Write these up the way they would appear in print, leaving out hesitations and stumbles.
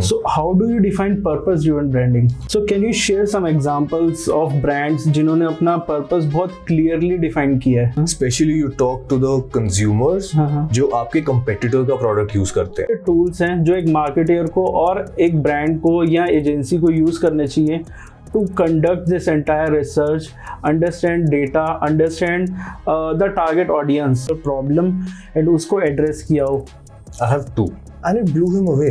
So how do you define purpose driven branding? So can you share some examples of brands जिन्होंने अपना purpose बहुत clearly define किया है? Especially you talk to the consumers जो आपके competitor का product use करते हैं. Tools हैं जो एक marketer को और एक brand को या agency को use करने चाहिए to conduct this entire research, understand data, understand the target audience, the problem, and उसको address किया हो. I have two. And it blew him away.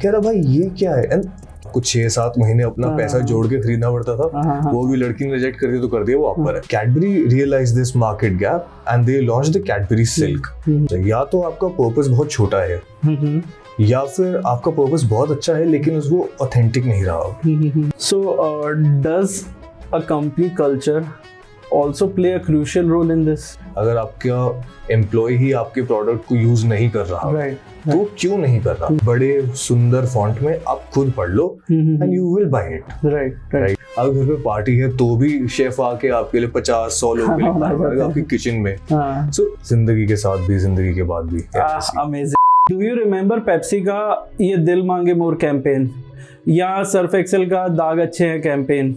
कह रहा भाई ये क्या है? And कुछ 6-7 महीने अपना पैसा जोड़ के खरीदना पड़ता था. वो भी लड़की ने रिजेक्ट कर दिया तो कर दिया, वो आप पर है. Cadbury realized this market gap and they launched the Cadbury Silk. या तो आपका पर्पस बहुत छोटा है या फिर आपका पर्पस बहुत अच्छा है लेकिन वो ऑथेंटिक नहीं रहा. So does a company culture also play a crucial role in this? अगर आपका एम्प्लॉय ही आपके प्रोडक्ट को यूज नहीं कर रहा तो क्यों नहीं कर रहा? बड़े सुंदर फॉन्ट में आप खुद पढ़ लो and you will buy it. Right. अब घर पे पार्टी है तो भी शेफ आके आपके लिए 50-100 लोगों के लिए बनाएगा आपकी किचन में. सो जिंदगी के साथ भी जिंदगी के बाद भी. Amazing. Do you remember Pepsi का ये दिल मांगे मोर कैंपेन या सर्फ एक्सेल का दाग अच्छे हैं कैंपेन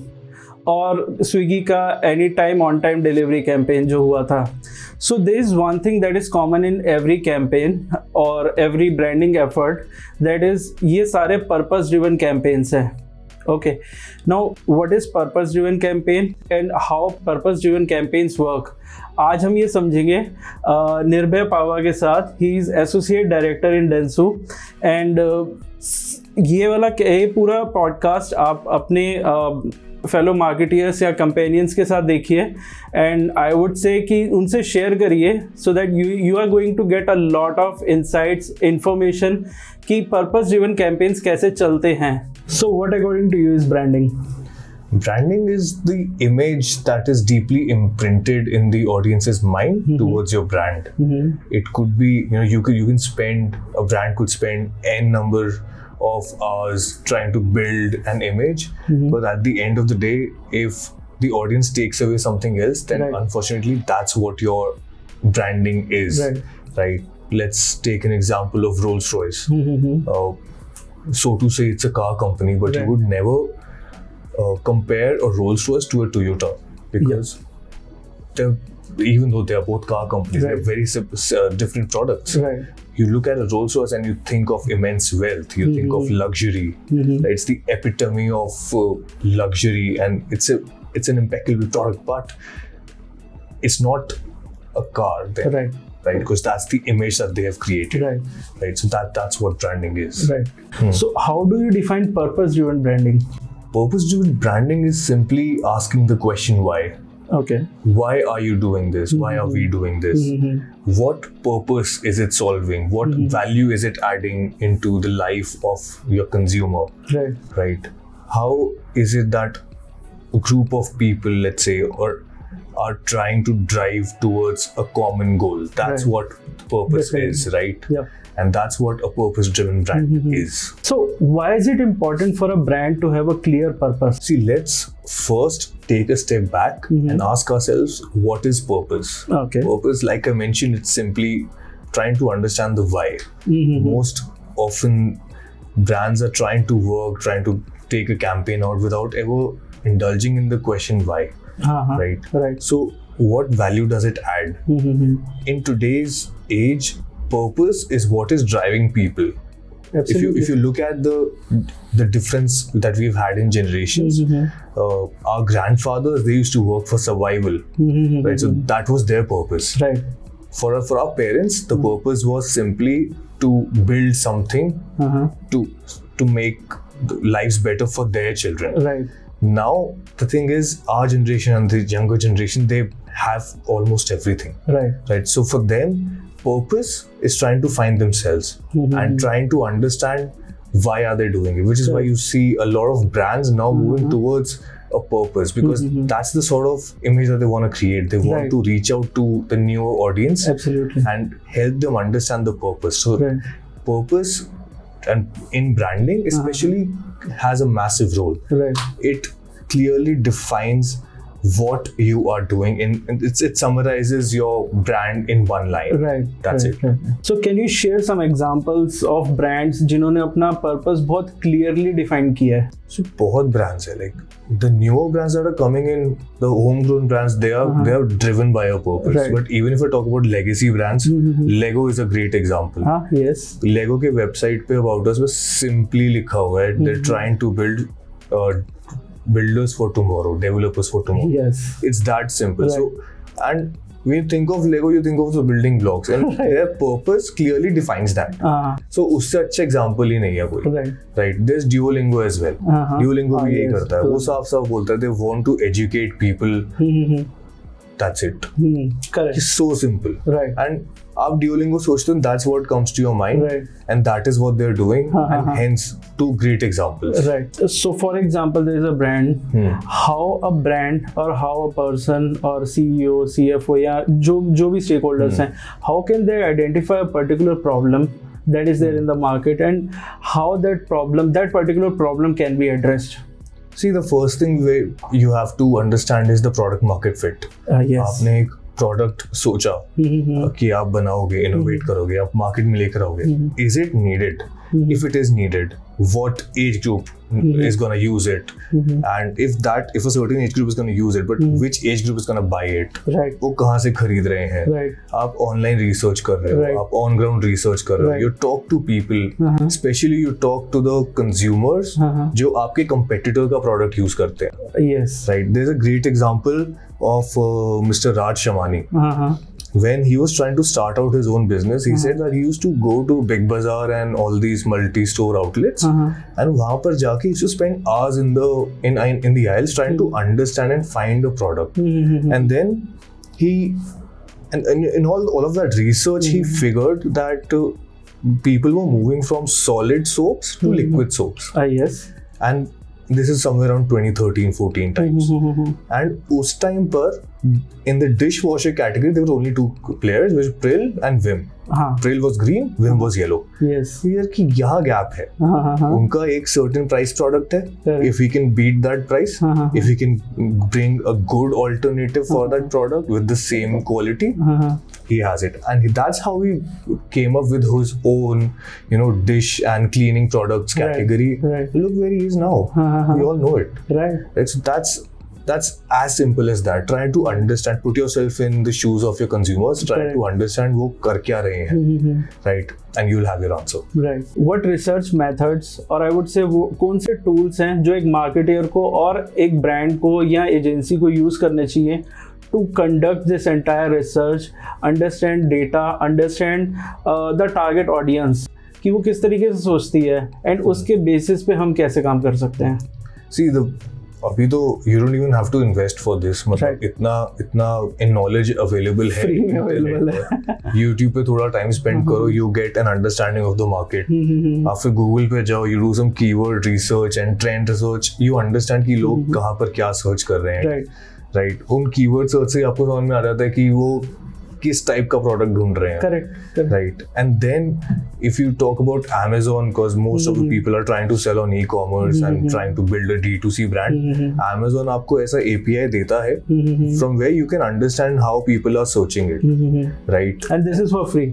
और स्विगी का any time on time delivery campaign जो हुआ था? So there is one thing that is common in every campaign और every branding effort, that is ये सारे पर्पस ड्रिवन कैंपेन्स हैं. Okay, now what is purpose driven campaign and how purpose driven campaigns work? आज हम ये समझेंगे निर्भय पावा के साथ. He is associate director in Dentsu and ये पूरा पॉडकास्ट आप अपने फेलो मार्केटियर्स या कंपेनियंस के साथ देखिए एंड आई वुड से कि उनसे शेयर करिए so that you are going to get a lot of insights, information कि पर्पस ड्रिवन कैंपेन्स कैसे चलते हैं. So what according to you is branding? Branding is the image that is deeply imprinted in the audience's mind towards your brand. It could be, you can spend, a brand could spend n number of hours trying to build an image, but at the end of the day, if the audience takes away something else, then unfortunately that's what your branding is. Right? Let's take an example of Rolls-Royce. So to say, it's a car company, but you would never compare a Rolls-Royce to a Toyota because even though they are both car companies, they're very different products. You look at a Rolls-Royce and you think of immense wealth, you think of luxury. It's the epitome of luxury and it's an impeccable product, but it's not a car then. Right, because that's the image that they have created. Right. So that's what branding is. So how do you define purpose driven branding? Purpose-driven branding is simply asking the question why. Okay. Why are you doing this? Why are we doing this? What purpose is it solving? What value is it adding into the life of your consumer? Right. How is it that a group of people, let's say, are trying to drive towards a common goal? That's what purpose is, right? And that's what a purpose-driven brand is. So why is it important for a brand to have a clear purpose? See, let's first take a step back and ask ourselves, what is purpose? Okay. Purpose, like I mentioned, it's simply trying to understand the why. Most often, brands are trying to work, take a campaign out without ever indulging in the question why. Right. So what value does it add? In today's age, purpose is what is driving people. Absolutely. If you look at the difference that we've had in generations, our grandfathers, they used to work for survival, right? So that was their purpose. Right. For our parents, the purpose was simply to build something to make lives better for their children. Right. Now the thing is, our generation and the younger generation, they have almost everything. Right. So for them, purpose is trying to find themselves and trying to understand why are they doing it, which is why you see a lot of brands now moving towards a purpose, because that's the sort of image that they want to create. They want to reach out to the newer audience and help them understand the purpose. So purpose and in branding especially has a massive role. It clearly defines what you are doing it summarizes your brand in one line. Right. That's right, it. Right. So can you share some examples of brands जिन्होंने अपना purpose बहुत clearly define किया है? So बहुत brands है, like the newer brands that are coming in, the homegrown brands, they are driven by a purpose. Right. But even if I talk about legacy brands, Lego is a great example. हाँ, yes. Lego के website पे about us में simply लिखा हुआ है they're trying to build builders for tomorrow, developers for tomorrow. Yes. It's that simple. Right. So, and when you think of Lego, you think of the building blocks, and their purpose clearly defines that. So उससे अच्छा example ही नहीं है कोई. Right. Right. There's Duolingo as well. Duolingo भी यही yes. करता है. वो साफ साफ बोलता है they want to educate people. That's it. Correct. It's so simple. Right. And आप Duolingo सोचते हो, that's what comes to your mind, Right. and that is what they're doing, and hence two great examples. Right. So, for example, there is a brand. How a brand or how a person or CEO, CFO या जो भी stakeholders हैं, how can they identify a particular problem that is there in the market and how that particular problem can be addressed? See, the first thing you have to understand is the product market fit. Yes. आपने एक product सोचा कि आप बनाओगे, innovate करोगे, आप market में लेकर आओगे. Is it needed? If it is needed, what age group is going to use it? And if a certain age group is going to use it, but which age group is going to buy it? Right. वो कहाँ से खरीद रहे हैं? Right. आप online research कर रहे हो, Right. आप ऑन ग्राउंड रिसर्च कर रहे हो. Right. You talk to people, especially you talk to the consumers जो आपके competitor का product use करते हैं. Yes. Right. There's a great example of Mr. Raj Shamani. When he was trying to start out his own business, he said that he used to go to Big Bazaar and all these multi-store outlets, and वहाँ पर जाके he used to spend hours in the aisles trying to understand and find a product. And then and in all of that research, he figured that people were moving from solid soaps to liquid soaps. Yes. And this is somewhere around 2013-14 times. And उस time पर in the dishwasher category there were only two players, which were Pril and Vim. Pril was green, Vim was yellow. Yes. Clear कि यहाँ gap है. उनका एक certain price product है. If we can beat that price, if we can bring a good alternative for that product with the same quality, he has it. And that's how he came up with his own, dish and cleaning products category. Right. Look where he is now. We all know it. Right. That's as simple as that. Try to understand, put yourself in the shoes of your consumers. Try to understand वो कर क्या रहे हैं, right? And you'll have your answer. Right. What research methods और I would say वो कौन से tools हैं जो एक marketer को और एक brand को या agency को use करने चाहिए to conduct this entire research, understand data, understand the target audience कि वो किस तरीके से सोचती है and उसके basis पे हम कैसे काम कर सकते हैं. See, अभी तो you don't even have to invest for this. मतलब इतना in knowledge available है. Free में available है. YouTube पे थोड़ा time spend करो, you get an understanding of the market. आप फिर Google पे जाओ, you do some keyword research and trend research. You understand कि लोग कहाँ पर क्या search कर रहे हैं. Right. उन keyword search से आपको समझ में आ जाता है कि वो किस टाइप का प्रोडक्ट ढूंढ रहे हैं. Correct. Right. And then if you talk about Amazon, because most of the people are trying to sell on e-commerce and trying to build a D2C brand, Amazon आपको ऐसा API देता है from where you can understand how people are searching it. Right. And this is for free.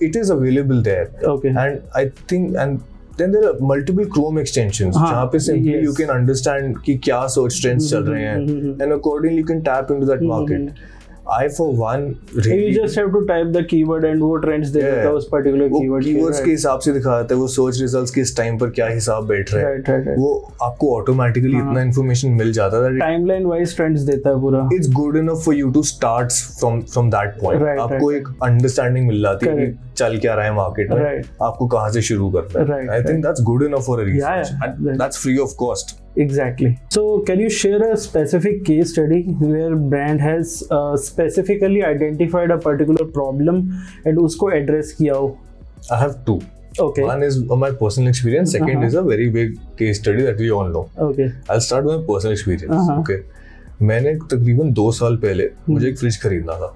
It is available there. Okay. And I think then there are multiple Chrome extensions जहाँ पे simply you can understand कि क्या search trends चल रहे हैं, and accordingly you can tap into that market. I for one really, you just have to type the keyword and वो trends दे देता है उस particular keyword के. keywords के हिसाब से दिखाता है वो search results किस time पर क्या हिसाब बैठ रहा है. Right. वो आपको automatically इतना information मिल जाता है. Timeline wise trends देता है पूरा. It's good enough for you to start from that point. आपको एक understanding मिल जाती है कि चल क्या रहा है market में, आपको कहाँ से शुरू करना है. I think that's good enough for a research. And that's free of cost. Exactly. So can you share a specific case study where brand has specifically identified a particular problem and उसको address किया हो? I have two. Okay. One is my personal experience. Second is a very big case study that we all know. Okay. I'll start with my personal experience. Okay. मैंने तकरीबन 2 साल पहले मुझे एक fridge खरीदना था.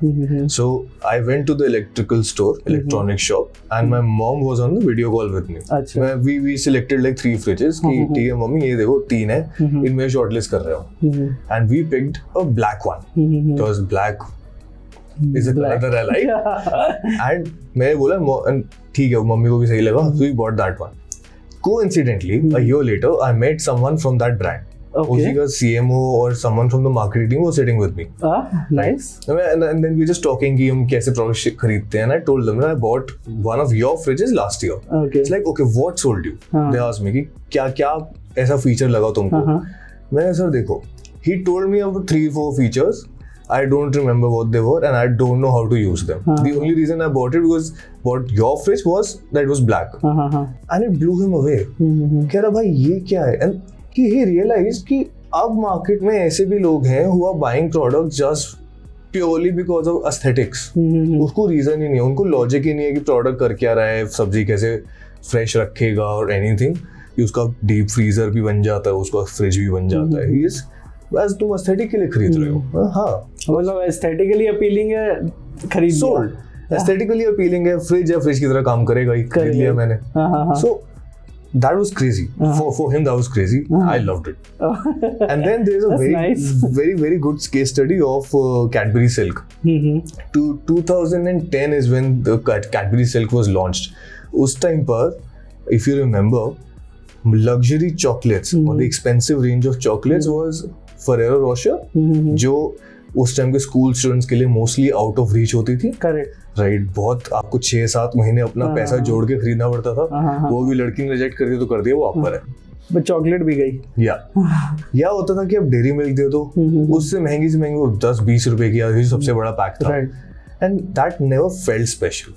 So I went to the electrical store, electronic shop, and my mom was on the video call with me. अच्छा. We selected like 3 fridges कि ठीक है मम्मी ये देखो 3 है, इनमें शॉर्टलिस्ट कर रहे हो. And we picked a black one because black is a color that I like. And मैंने बोला ठीक है मम्मी को भी सही लगा, so we bought that one. Coincidentally, a year later, I met someone from that brand. Okay. उसी का CMO or someone from the marketing team was sitting with me. Nice. And then we were just talking कि हम कैसे products खरीदते हैं. And I told them I bought one of your fridges last year. Okay. It's like, okay, what sold you? They asked me कि क्या ऐसा feature लगा तुमको? मैंने सर देखो, he told me about 3-4 features. I don't remember what they were and I don't know how to use them. The only reason I bought it because what your fridge was that it was black. And it blew him away. कह रहा भाई ये क्या है? And he realized कि अब market में ऐसे भी लोग हैं who are buying products just purely because of aesthetics. उसको reason ही नहीं है, उनको logic ही नहीं है कि product कर क्या रहा है, सब्जी कैसे fresh रखेगा और anything. कि उसका deep freezer भी बन जाता है, उसका fridge भी बन जाता है. बस तुम एस्थेटिक के लिए खरीद रहे हो. हाँ मतलब एस्थेटिकली अपीलिंग है, खरीद सोल्ड. एस्थेटिकली अपीलिंग है, फ्रिज है, फ्रिज की तरह काम करेगा ही, खरीद लिया मैंने. सो that was crazy. For him that was crazy. I loved it. And then there is a very good case study of Cadbury Silk. 2010 is when the Cadbury Silk was launched. उस time पर if you remember, luxury chocolates or the expensive range of chocolates was Ferrero Rocher, जो उस time के school students के लिए mostly out of reach होती थी. Correct. Right. बहुत आपको 6-7 महीने अपना पैसा जोड़ के खरीदना पड़ता था. वो भी लड़की ने रिजेक्ट कर दिया तो कर दिया, वो आप पर है. बट चॉकलेट भी गई. या होता था कि अब डेयरी मिल्क दे दो, उससे महंगी से महंगी वो 10-20 रुपए की आती थी, सबसे बड़ा पैक था. And that never felt special.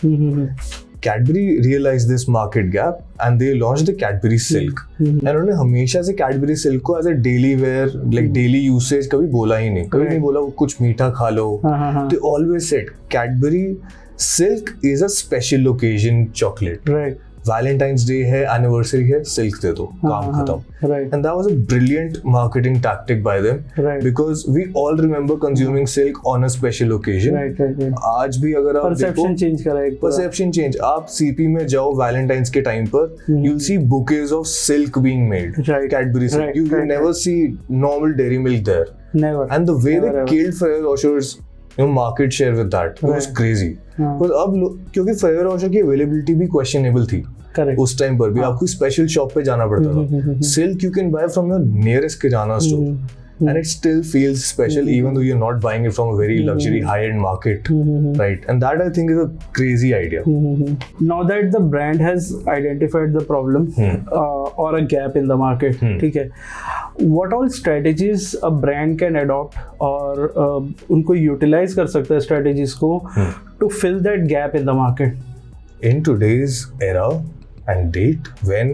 Cadbury realized this market gap and they launched the Cadbury Silk. And उन्होंने हमेशा से Cadbury Silk को as a daily wear, like daily usage कभी बोला ही नहीं. कभी नहीं बोला कुछ मीठा खा लो. They always said Cadbury Silk is a special occasion chocolate. Right. Valentine's Day है, anniversary है, silk दे दो, काम खत्म. Right. And that was a brilliant marketing tactic by them. Right. Because we all remember consuming silk on a special occasion. Right. आज भी अगर आप perception change करा एक परसेप्शन चेंज. आप CP में जाओ Valentine's के टाइम पर, you'll see bouquets of silk being made. Right. Cadbury silk. You never see normal dairy milk there. Never. And the way they killed Ferrero Rocher's market share with that was crazy. Because अब क्योंकि Ferrero Rocher की availability भी questionable थी. Correct. उस time पर भी आपको special shop पे जाना पड़ता था. Silk you can buy from your nearest kirana store and it still feels special even though you're not buying it from a very luxury high-end market, right? And that I think is a crazy idea. Now that the brand has identified the problem or a gap in the market, ठीक है, what all strategies a brand can adopt और उनको utilize कर सकता है strategies को to fill that gap in the market? In today's era and date when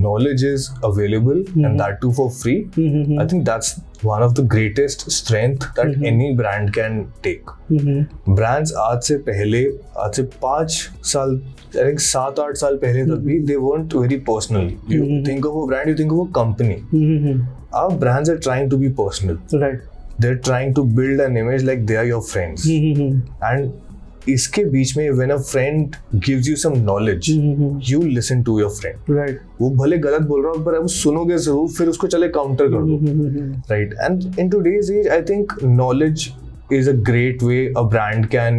knowledge is available and that too for free, I think that's one of the greatest strength that any brand can take. Brands आज से 5 साल, I think 7-8 साल पहले तक भी they weren't very personal. You think of a brand, you think of a company. Our brands are trying to be personal. Right. They're trying to build an image like they are your friends. And इसके बीच में when a friend gives you some knowledge, you listen to your friend. Right. वो भले गलत बोल रहा हो पर आप सुनोगे जरूर, फिर उसको चले काउंटर कर दो. Right. And in today's age, I think knowledge is a great way a brand can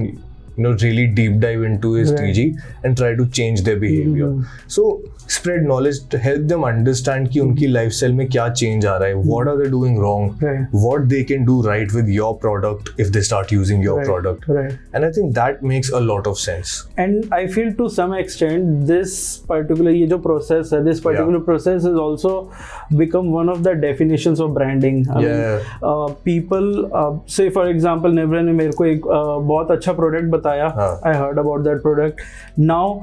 really deep dive into his TG and try to change their behavior. So spread knowledge to help them understand कि उनकी lifestyle में क्या change आ रहा है, what are they doing wrong, what they can do right with your product if they start using your product. And I think that makes a lot of sense. And I feel to some extent this particular ये जो process है, this particular process has also become one of the definitions of branding. I mean, people say for example Nevra ने मेरे को एक बहुत अच्छा product बताया, हाँ. I heard about that product. Now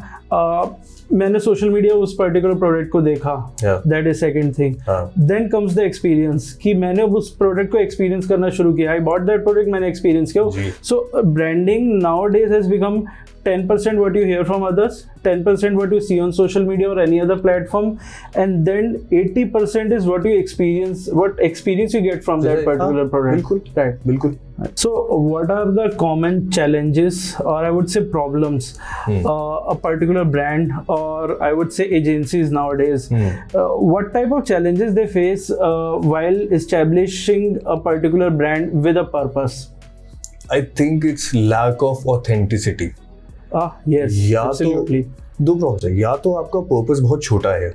मैंने सोशल मीडिया उस पर्टिकुलर प्रोडक्ट को देखा, Yeah. That is second thing. हाँ. देन कम्स द एक्सपीरियंस कि मैंने अब उस प्रोडक्ट को एक्सपीरियंस करना शुरू किया. आई बॉट दैट प्रोडक्ट, मैंने एक्सपीरियंस किया. जी. So branding nowadays has become 10% what you hear from others, 10% what you see on social media or any other platform, and then 80% is what you experience, what experience you get from that particular product. बिल्कुल. Right. बिल्कुल. So what are the common challenges, or I would say problems, a particular brand, or I would say agencies nowadays, what type of challenges they face while establishing a particular brand with a purpose? I think it's lack of authenticity. Yes, या absolutely. तो दो problems है, या तो आपका purpose बहुत छोटा है,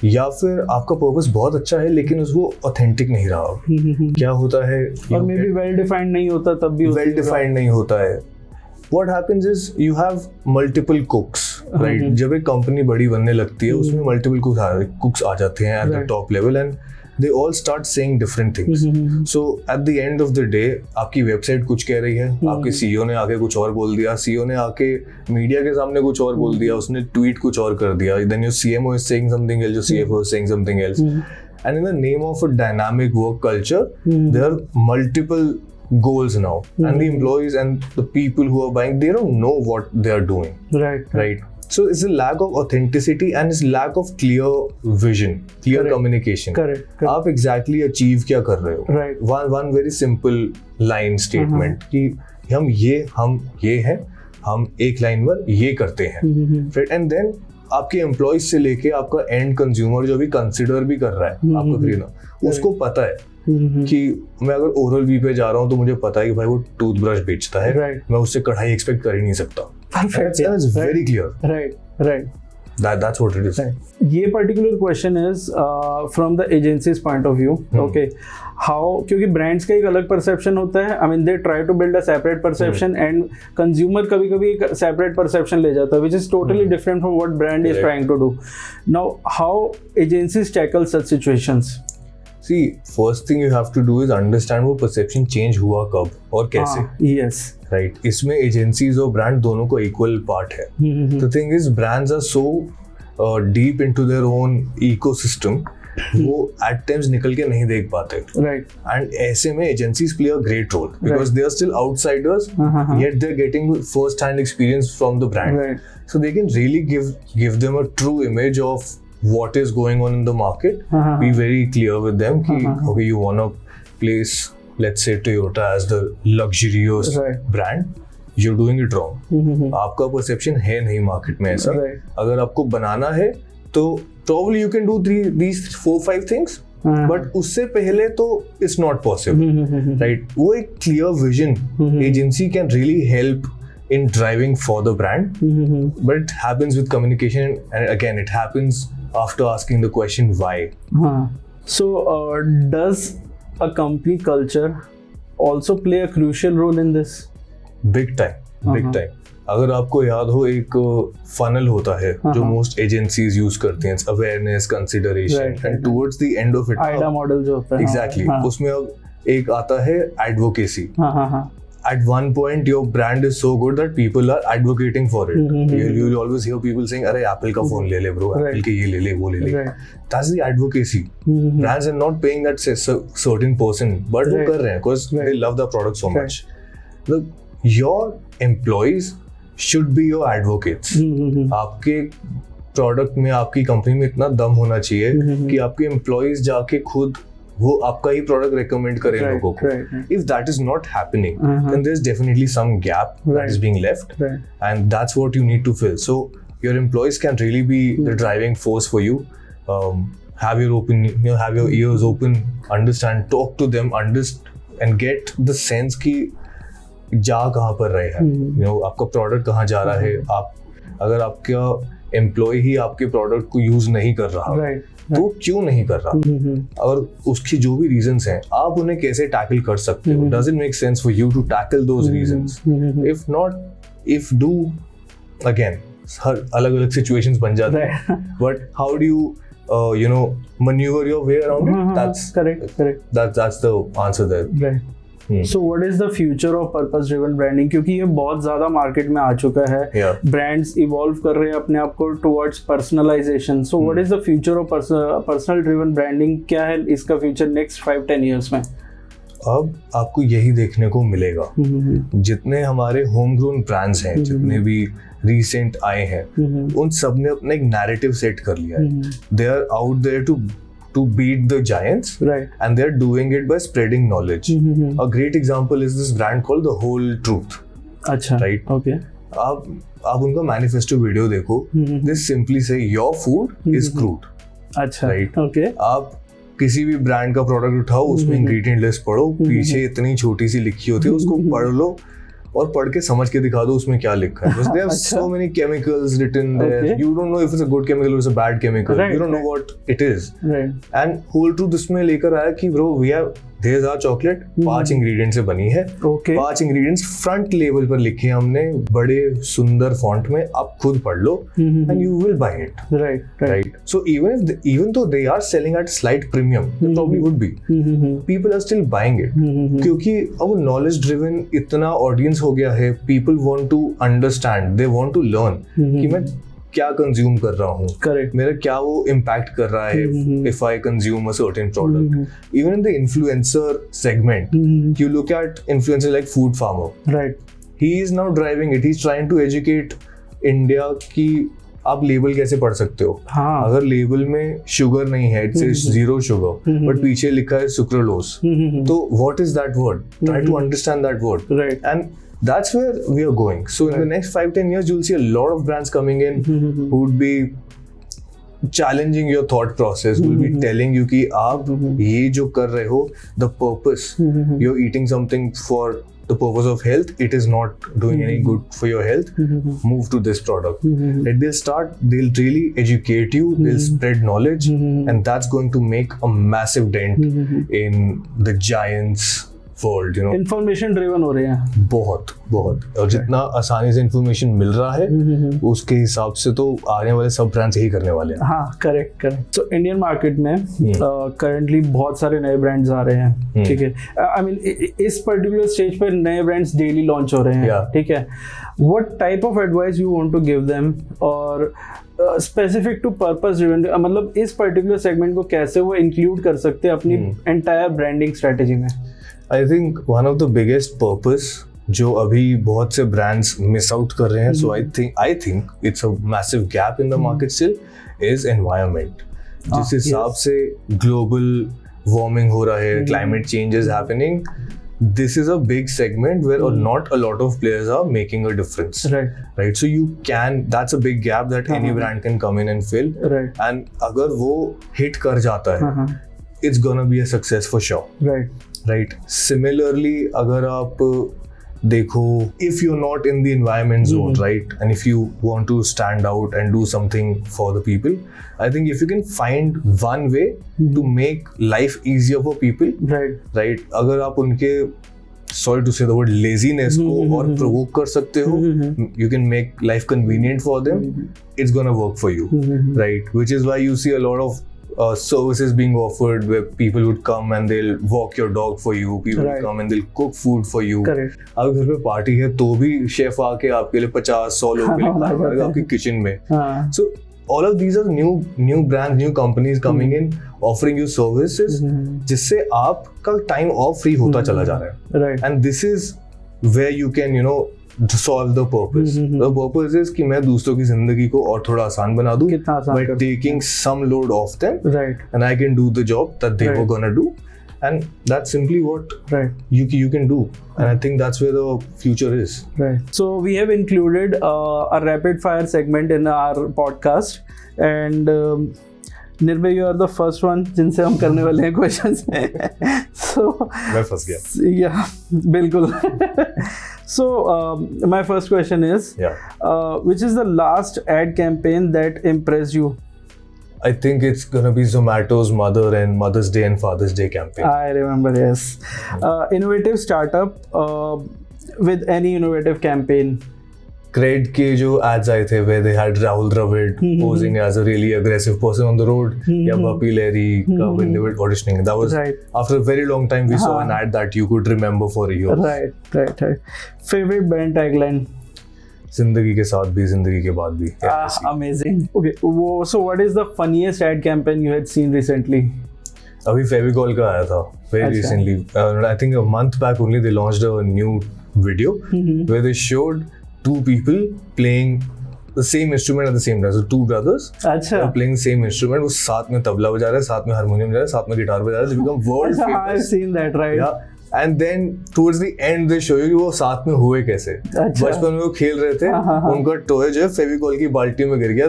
या फिर आपका पर्पस बहुत अच्छा है लेकिन वो ऑथेंटिक नहीं रहा. क्या होता है, और मे बी वेल डिफाइंड नहीं होता, तब भी वेल डिफाइंड नहीं होता है. What happens is you have multiple cooks, right? जब एक कंपनी बड़ी बनने लगती है उसमें मल्टीपल कुक्स आ जाते हैं at the top level and they all start saying different things. So at the end of the day आपकी वेबसाइट कुछ कह रही है, आपके सीईओ ने आके कुछ और बोल दिया, सीईओ ने आके मीडिया के सामने कुछ और बोल दिया, उसने ट्वीट कुछ और कर दिया, then your CMO is saying something else, your CFO is saying something else. And in the name of a dynamic work culture, there are multiple goals now, and the employees and the people who are buying, they don't know what they are doing. Right. So it's a lack of authenticity and it's lack of clear vision, clear communication. Correct. आप exactly achieve क्या कर रहे हो? Right. One very simple line statement कि हम ये हैं, हम एक लाइन पर ये करते हैं. Right. And then आपके एम्प्लॉइज से लेके आपका एंड कंज्यूमर जो भी कंसिडर भी कर रहा है आपको खरीदना, उसको पता है कि मैं अगर ओरल बी पे जा रहा हूँ तो मुझे पता है कि भाई वो टूथब्रश बेचता है, मैं उससे कढ़ाई एक्सपेक्ट कर ही नहीं सकता. Perfect. That's very clear. Right. That's what it is. ये particular question is from the agency's point of view. Okay. How, क्योंकि brands का एक अलग perception होता है. I mean they try to build a separate perception and consumer कभी-कभी एक separate perception ले जाता है, which is totally different from what brand is trying to do. Now, how agencies tackle such situations? See, first thing you have to do is understand वो perception change हुआ कब और कैसे. Yes. Right. इसमें agencies और brand दोनों को equal part है. The thing is brands are so deep into their own ecosystem, वो at times निकल के नहीं देख पाते. Right. And ऐसे में agencies play a great role because they are still outsiders, yet they're getting first-hand experience from the brand. Right. So they can really give them a true image of what is going on in the market. Be very clear with them कि okay, you want to place, let's say Toyota as the luxurious brand, you're doing it wrong. आपका perception है नहीं market में ऐसा. अगर आपको बनाना है तो probably you can do these 4-5 things, but उससे पहले तो it's not possible. Right. वो एक clear vision agency can really help in driving for the brand, but it happens with communication, and again it happens after asking the question why. So does a company culture also play a crucial role in this? Big time. अगर आपको याद हो एक funnel होता है जो most agencies use करते हैं, awareness, consideration, and towards the end of it, AIDA model जो होता है. Exactly. उसमें अब एक आता है advocacy. At one point your brand is so good that people are advocating for it. You'll always hear people saying अरे Apple का phone ले ले bro, Apple के ये ले ले वो ले ले. That's the advocacy. Brands are not paying that certain person, but वो कर रहे हैं because they love the product so much. Look, your employees should be your advocates. आपके प्रोडक्ट में, आपकी कंपनी में इतना दम होना चाहिए कि आपके एम्प्लॉइज जाके खुद वो आपका ही प्रोडक्ट रेकमेंड करें लोगों को. If that is not happening, then there's definitely some gap that is being left, and that's what you need to fill. So your employees can really be the driving force for you. Have your ears open, understand, talk to them, and get the sense कि जा कहाँ पर रहे हैं, आपका product कहाँ जा रहा है. आप अगर आपका एम्प्लॉय ही आपके प्रोडक्ट को यूज नहीं कर रहा तो क्यों नहीं कर रहा, और उसकी जो भी रीजंस हैं आप उन्हें कैसे टैकल कर सकते हो. Does it make sense for you to tackle those reasons? If not, if do, again हर अलग अलग सिचुएशंस बन जाते हैं, but how do you maneuver your way around it? That's correct. That's the answer there. So what is the future of purpose driven branding? क्योंकि ये बहुत ज़्यादा मार्केट में आ चुका है. Yeah. ब्रांड्स इवॉल्व कर रहे हैं अपने आप को towards personalization. So what is the future of personal driven branding? क्या है इसका फ्यूचर नेक्स्ट 5-10 ईयर्स में? अब आपको यही देखने को मिलेगा. जितने हमारे होम ग्रोन ब्रांड्स हैं, जितने भी रिसेंट आए हैं, उन सब ने अपना एक नैरेटिव सेट कर लिया है. They are out there to beat the giants, Right. and they're doing it by spreading knowledge. A great example is this brand called The Whole Truth. अच्छा. Right. Okay. आप उनका मैनिफेस्टो वीडियो देखो. They simply say your food is crude. अच्छा. Right. Okay. आप किसी भी brand का product उठाओ, उसमें इंग्रेडिएंट लिस्ट पढ़ो, पीछे इतनी छोटी सी लिखी होती है, उसको पढ़ लो और पढ़ के समझ के दिखा दो उसमें क्या लिखा है. Because they have so many chemicals written there. Okay. You don't know if it's a good chemical or it's a bad chemical. Right, You don't know what it is. Right. And Whole Truth इसमें लेकर आया कि bro, there's our chocolate, 5 ingredient से बनी है. Okay. 5 ingredients front level पर लिखे हैं हमने बड़े सुंदर फॉन्ट में. आप खुद पढ़ लो and you will buy it. Right. Right. So even though they are selling at slight premium, they probably would be. People are still buying it. क्योंकि अब knowledge driven इतना audience हो गया है. People want to understand. They want to learn. कि मैं क्या consume कर रहा हूँ, Correct. मेरा क्या वो इम्पैक्ट कर रहा है if I consume a certain product. Even in the influencer segment, you look at influencers like Food Farmer. Right. He is now driving it. He's trying to educate India कि आप label कैसे पढ़ सकते हो. हाँ. अगर लेबल में sugar नहीं है, इट्स जीरो शुगर, बट पीछे लिखा है सुक्रोलोस, तो what is that word? Try to understand that word. Right. And that's where we are going. So in the next 5-10 years, you'll see a lot of brands coming in who would be challenging your thought process, will be telling you कि आप ये जो कर रहे हो, the purpose, you're eating something for the purpose of health, it is not doing any good for your health, move to this product. Like they'll really educate you, they'll spread knowledge, and that's going to make a massive dent in the giants world, you know. Information driven हो रहे हैं. बहुत और जितना आसानी से information मिल रहा है उसके हिसाब से तो आने वाले सब ब्रांड्स यही करने वाले हैं. हाँ, करेक्ट. सो इंडियन मार्केट में करंटली बहुत सारे नए ब्रांड्स आ रहे हैं. ठीक है. आई मीन इस पर्टिकुलर स्टेज पर नए ब्रांड्स डेली लॉन्च हो रहे हैं. ठीक है. What type of advice you want to give them, और स्पेसिफिक टू पर्पस ड्रिवन, मतलब इस पर्टिकुलर सेगमेंट को कैसे वो इंक्लूड कर सकते हैं अपनी एंटायर ब्रांडिंग स्ट्रेटेजी में? I think one of the biggest purpose जो अभी बहुत से brands miss out कर रहे हैं, so I think it's a massive gap in the market still, is environment. जिस हिसाब से global warming हो रहा है, climate change is happening, this is a big segment where not a lot of players are making a difference. Right. So that's a big gap that any brand can come in and fill. Right. And अगर वो hit कर जाता है, it's gonna be a success for sure. Right. Similarly, अगर आप देखो, if you're not in the environment zone, right, and if you want to stand out and do something for the people, I think if you can find one way to make life easier for people, right, अगर आप उनके, sorry to say the word, laziness को और provoke कर सकते हो, you can make life convenient for them, it's gonna work for you, right, which is why you see a lot of services being offered where people would come and they'll walk your dog for you, people will come and they'll cook food for you. अब घर पे party है तो भी chef आके आपके लिए 50-100 लोगों के लिए खाना बनाएगा आपके किचन में. So all of these are new brands, new companies coming in, offering you services जिससे आपका टाइम और फ्री होता चला जा रहा है. And this is where you can, you know, to solve the purpose. The purpose is कि मैं दूसरों की जिंदगी को और थोड़ा आसान बना दूं by taking some load off them, and I can do the job that they were gonna do, and that's simply what you can do, and I think that's where the future is. So we have included a rapid fire segment in our podcast, and निर्भय, you are the first one जिनसे हम करने वाले हैं questions. So मैं फंस गया. Yeah, बिल्कुल. So my first question is, which is the last ad campaign that impressed you? I think it's gonna be Zomato's Mother's Day and Father's Day campaign. I remember, yes. Innovative startup with any innovative campaign. CRED के जो ads आए थे where they had Rahul Dravid posing as a really aggressive person on the road, या Bappi Lahiri when they were auditioning. That was Right. after a very long time we saw an ad that you could remember for years. Right. Favorite brand tagline? जिंदगी के साथ भी जिंदगी के बाद भी. Amazing. Okay. So what is the funniest ad campaign you had seen recently? अभी फेविकॉल का आया था very recently. I think a month back only they launched a new video where they showed two people playing the same instrument at the same time. So two brothers अच्छा. are playing same instrument. वो साथ में तबला बजा रहे हैं, साथ में harmonium बजा रहे हैं, साथ में गिटार बजा रहे हैं. They become world अच्छा, I've famous. seen that, right? Yeah. And then towards the end they show you कि वो साथ में हुए कैसे. अच्छा. बचपन में वो खेल रहे थे, उनका टॉय जो है फेविकॉल की बाल्टी में गिर गया.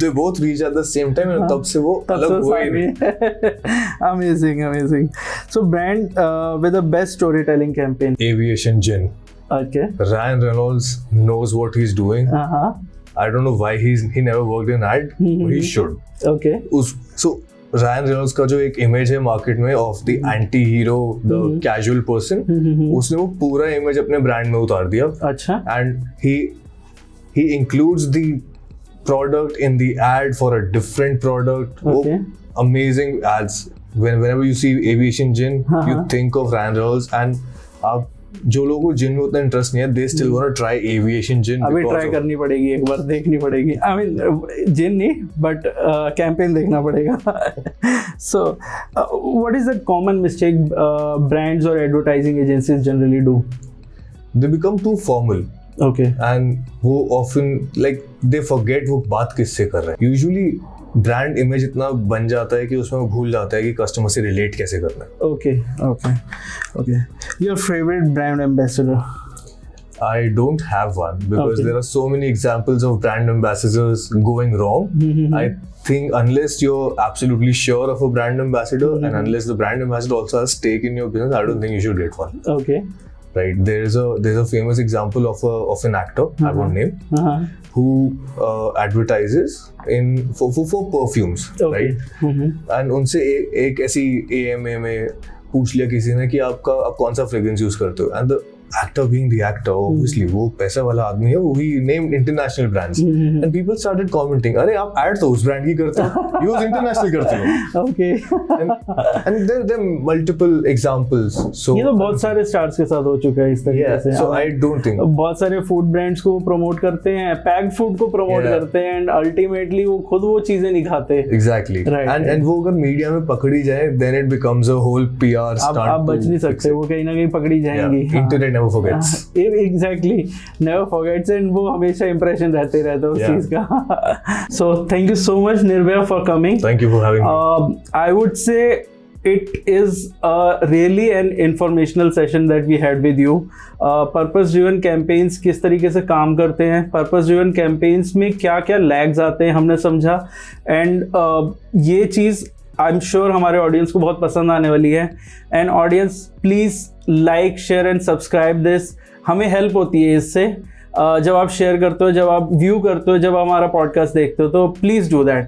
They both reached at the same time and तब से वो अलग हुए ही नहीं. Amazing. So brand with the best storytelling campaign. Aviation Gin. Okay. Ryan Reynolds knows what he's doing. I don't know why he never worked in ad. But he should. Okay. So Ryan Reynolds का जो एक image है market में of the anti hero, the casual person, उसने वो पूरा image अपने brand में उतार दिया. अच्छा. And he includes the product in the ad for a different product. Okay. Amazing ads. Whenever you see Aviation Gin, you think of Ryan Reynolds. And आप जो लोगों को जिन में उतना इंटरेस्ट नहीं है, they still want to try Aviation Gin. अभी try करनी पड़ेगी, एक बार देखनी पड़ेगी. I mean जिन नहीं, but कैंपेन देखना पड़ेगा. So what is the common mistake brands or advertising agencies generally do? They become too formal. Okay. And वो often like they forget वो बात किससे कर रहे हैं. Usually ब्रांड इमेज इतना बन जाता है कि उसमें वो भूल जाता है कि कस्टमर से रिलेट कैसे करना है. Okay. Your favorite brand ambassador? I don't have one because there are so many examples of brand ambassadors going wrong. I think unless you're absolutely sure of a brand ambassador and unless the brand ambassador also has stake in your business, I don't think you should get one. Okay. Right? There's a famous example of an actor, I won't name, who advertises for perfumes, right? And उनसे एक ऐसी AMA में पूछ लिया किसी ने कि आप कौन सा फ्रेग्रेंस यूज करते हो. And the actor being the actor, obviously वो पैसा वाला आदमी है, he named international brands and people started commenting, अरे आप ऐड तो उस ब्रांड की करते हो, यूज इंटरनेशनल करते हो. Okay. and there are multiple examples. So ये तो बहुत सारे स्टार्स के साथ हो चुका है इस तरीके से. So I don't think बहुत सारे फूड ब्रांड्स को प्रमोट करते हैं, पैक्ड फूड को प्रमोट करते हैं एंड अल्टीमेटली वो खुद वो चीजें नहीं खाते. Exactly. And वो अगर मीडिया में पकड़ी जाए then it becomes a whole PR stunt. आप बच नहीं सकते, वो कहीं ना कहीं पकड़ी जाएंगी. Internet never forgets. Exactly, never forgets, and वो हमेशा impression रहते रहता है उस चीज का. So thank you so much Nirbhay for coming. Thank you for having me. I would say it is really an informational session that we had with you. Purpose driven campaigns किस तरीके से काम करते हैं, purpose driven campaigns में क्या क्या lags आते हैं हमने समझा. And ये चीज़ आई एम श्योर हमारे ऑडियंस को बहुत पसंद आने वाली है. And audience please like share and subscribe this. हमें हेल्प होती है इससे. जब आप शेयर करते हो, जब आप व्यू करते हो, जब आप हमारा पॉडकास्ट देखते हो, तो प्लीज़ डू दैट.